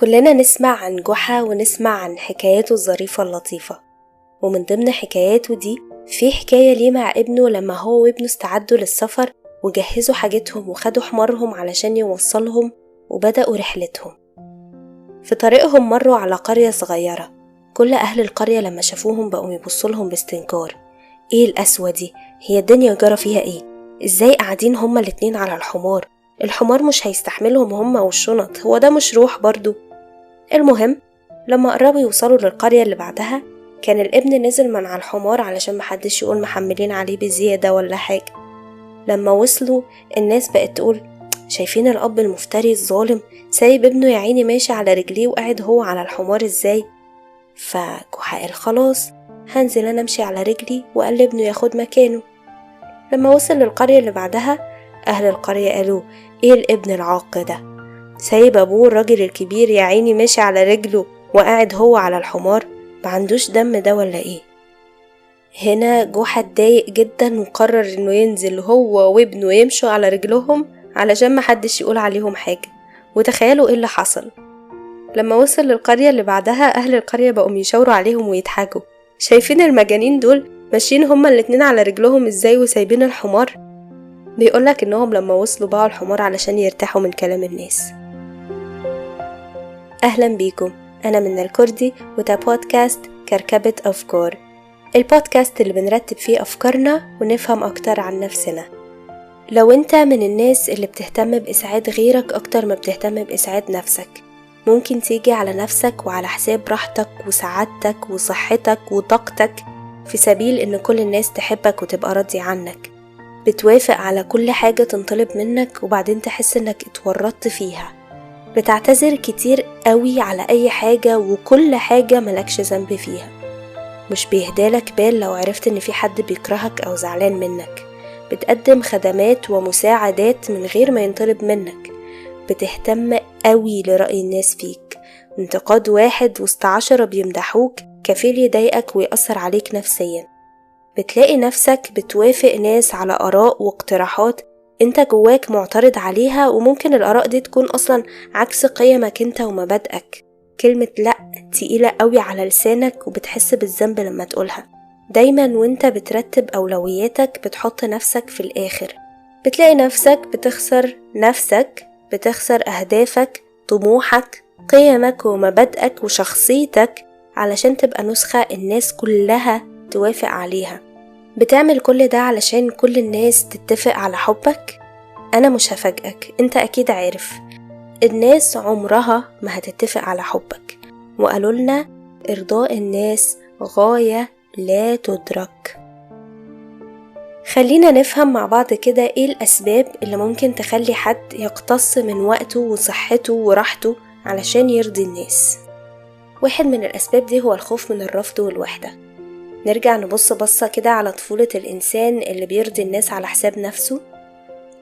كلنا نسمع عن جحا ونسمع عن حكاياته الظريفة اللطيفة، ومن ضمن حكاياته دي في حكاية ليه مع ابنه لما هو وابنه استعدوا للسفر وجهزوا حاجتهم وخدوا حمارهم علشان يوصلهم وبدأوا رحلتهم. في طريقهم مروا على قرية صغيرة، كل أهل القرية لما شافوهم بقوا يبصولهم باستنكار. ايه القسوة دي؟ هي الدنيا جرى فيها ايه؟ ازاي قاعدين هما الاتنين على الحمار مش هيستحملهم هما والشنط، هو ده مش روح برضو؟ المهم لما قربوا يوصلوا للقرية اللي بعدها كان الابن نزل من على الحمار علشان محدش يقول محملين عليه بزيادة ولا حاجة. لما وصلوا الناس بقت تقول شايفين الأب المفتري الظالم سايب ابنه يا عيني ماشي على رجليه وقاعد هو على الحمار ازاي؟ فجحا قال خلاص هنزل أنا امشي على رجلي وقال ابنه ياخد مكانه. لما وصل للقرية اللي بعدها أهل القرية قالوا ايه الابن العاق ده؟ سايب أبوه الراجل الكبير يا عيني ماشي على رجله وقاعد هو على الحمار، معندوش دم ده ولا ايه؟ هنا جحا اتضايق جدا وقرر انه ينزل هو وابنه يمشوا على رجلهم علشان محدش يقول عليهم حاجة. وتخيلوا ايه اللي حصل لما وصل للقرية اللي بعدها. أهل القرية بقوا يشاوروا عليهم ويضحكوا، شايفين المجانين دول ماشيين هما الاتنين على رجلهم ازاي وسايبين الحمار؟ بيقولك انهم لما وصلوا باعوا الحمار علشان يرتاحوا من كلام الناس. أهلا بيكم، أنا من الكردي وده بودكاست كركبة أفكار، البودكاست اللي بنرتب فيه أفكارنا ونفهم أكتر عن نفسنا. لو أنت من الناس اللي بتهتم بإسعاد غيرك أكتر ما بتهتم بإسعاد نفسك، ممكن تيجي على نفسك وعلى حساب راحتك وسعادتك وصحتك وطاقتك في سبيل إن كل الناس تحبك وتبقى راضي عنك. بتوافق على كل حاجة تنطلب منك وبعدين تحس إنك اتورطت فيها. بتعتذر كتير قوي على أي حاجة وكل حاجة ملكش ذنب فيها. مش بيهدالك بال لو عرفت إن في حد بيكرهك أو زعلان منك. بتقدم خدمات ومساعدات من غير ما ينطلب منك. بتهتم قوي لرأي الناس فيك. انتقاد واحد وسط 10 بيمدحوك كفيل يضايقك ويأثر عليك نفسيا. بتلاقي نفسك بتوافق ناس على آراء واقتراحات انت جواك معترض عليها، وممكن الآراء دي تكون أصلا عكس قيمك انت ومبادئك. كلمة لأ تقيلة قوي على لسانك وبتحس بالذنب لما تقولها. دايما وانت بترتب أولوياتك بتحط نفسك في الآخر. بتلاقي نفسك بتخسر أهدافك، طموحك، قيمك ومبادئك وشخصيتك علشان تبقى نسخة الناس كلها توافق عليها. بتعمل كل ده علشان كل الناس تتفق على حبك. أنا مش هفاجئك، انت أكيد عارف الناس عمرها ما هتتفق على حبك، وقالوا لنا إرضاء الناس غاية لا تدرك. خلينا نفهم مع بعض كده ايه الأسباب اللي ممكن تخلي حد يقتص من وقته وصحته وراحته علشان يرضي الناس. واحد من الأسباب دي هو الخوف من الرفض والوحدة. نرجع نبص بصة كده على طفولة الإنسان اللي بيرضي الناس على حساب نفسه.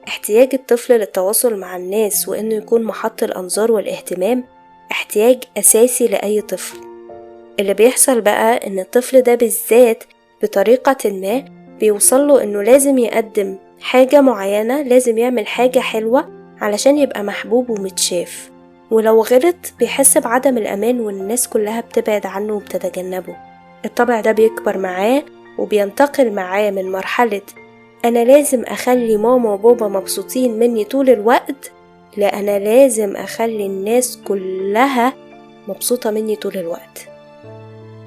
احتياج الطفل للتواصل مع الناس وإنه يكون محط الأنظار والاهتمام احتياج أساسي لأي طفل. اللي بيحصل بقى إن الطفل ده بالذات بطريقة ما بيوصله إنه لازم يقدم حاجة معينة، لازم يعمل حاجة حلوة علشان يبقى محبوب ومتشاف. ولو غلط بيحس بعدم الأمان والناس كلها بتبعد عنه وبتتجنبه. الطبع ده بيكبر معاه وبينتقل معاه من مرحلة أنا لازم أخلي ماما وبابا مبسوطين مني طول الوقت، لا أنا لازم أخلي الناس كلها مبسوطة مني طول الوقت.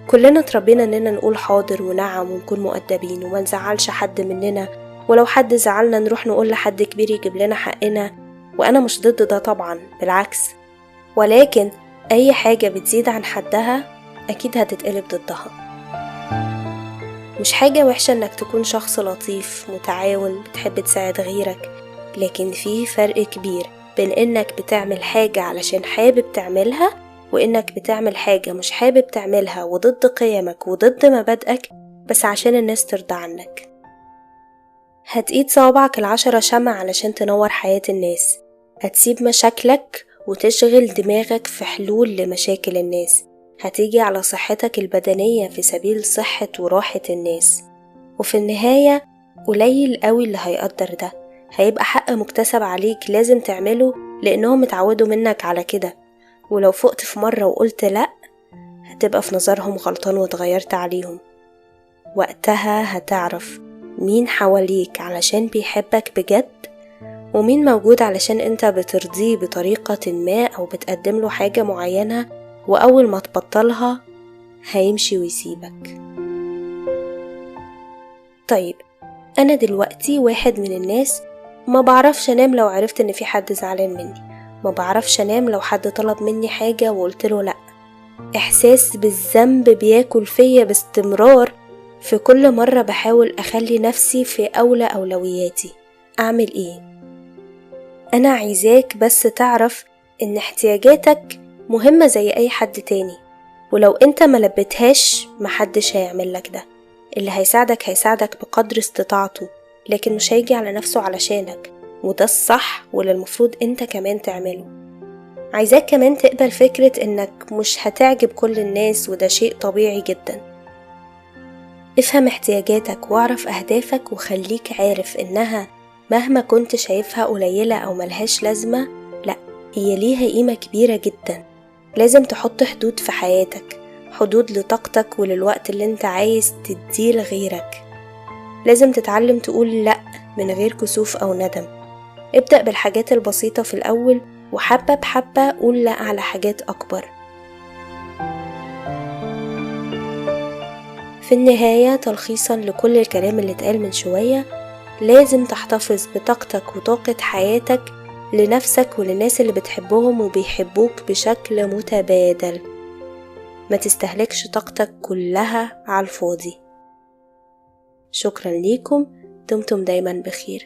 كلنا اتربينا إننا نقول حاضر ونعم ونكون مؤدبين وما نزعلش حد مننا، ولو حد زعلنا نروح نقول لحد كبير يجيب لنا حقنا. وأنا مش ضد ده طبعا، بالعكس، ولكن أي حاجة بتزيد عن حدها أكيد هتتقلب ضدها. مش حاجة وحشة إنك تكون شخص لطيف متعاون بتحب تساعد غيرك، لكن في فرق كبير بين إنك بتعمل حاجة علشان حابب تعملها وإنك بتعمل حاجة مش حابب تعملها وضد قيمك وضد مبادئك بس عشان الناس ترضى عنك. هتقيد صوابعك 10 شمع علشان تنور حياة الناس. هتسيب مشاكلك وتشغل دماغك في حلول لمشاكل الناس. هتيجي على صحتك البدنية في سبيل صحة وراحة الناس. وفي النهاية قليل قوي اللي هيقدر ده. هيبقى حق مكتسب عليك لازم تعمله لأنهم اتعودوا منك على كده. ولو فقت في مرة وقلت لأ هتبقى في نظرهم غلطان وتغيرت عليهم. وقتها هتعرف مين حواليك علشان بيحبك بجد، ومين موجود علشان انت بترضيه بطريقة ما أو بتقدم له حاجة معينة، وأول ما تبطلها هيمشي ويسيبك. طيب أنا دلوقتي واحد من الناس ما بعرفش أنام لو عرفت إن في حد زعلان مني، ما بعرفش أنام لو حد طلب مني حاجة وقلت له لأ. إحساس بالذنب بياكل فيا باستمرار في كل مرة بحاول أخلي نفسي في أولى أولوياتي. أعمل إيه؟ أنا عايزاك بس تعرف إن احتياجاتك مهمة زي أي حد تاني، ولو أنت ملبتهاش محدش هيعملك ده. اللي هيساعدك بقدر استطاعته، لكن مش هيجي على نفسه علشانك، وده الصح واللي المفروض أنت كمان تعمله. عايزاك كمان تقبل فكرة إنك مش هتعجب كل الناس، وده شيء طبيعي جدا. افهم احتياجاتك واعرف أهدافك، وخليك عارف إنها مهما كنت شايفها قليلة أو ملهاش لازمة، لأ، هي ليها قيمة كبيرة جدا. لازم تحط حدود في حياتك، حدود لطاقتك وللوقت اللي انت عايز تديه لغيرك. لازم تتعلم تقول لأ من غير كسوف أو ندم. ابدأ بالحاجات البسيطة في الأول، وحبة بحبة قول لأ على حاجات أكبر. في النهاية تلخيصا لكل الكلام اللي اتقال من شوية، لازم تحتفظ بطاقتك وطاقة حياتك لنفسك وللناس اللي بتحبهم وبيحبوك بشكل متبادل. ما تستهلكش طاقتك كلها على الفاضي. شكرا ليكم، دمتم دايما بخير.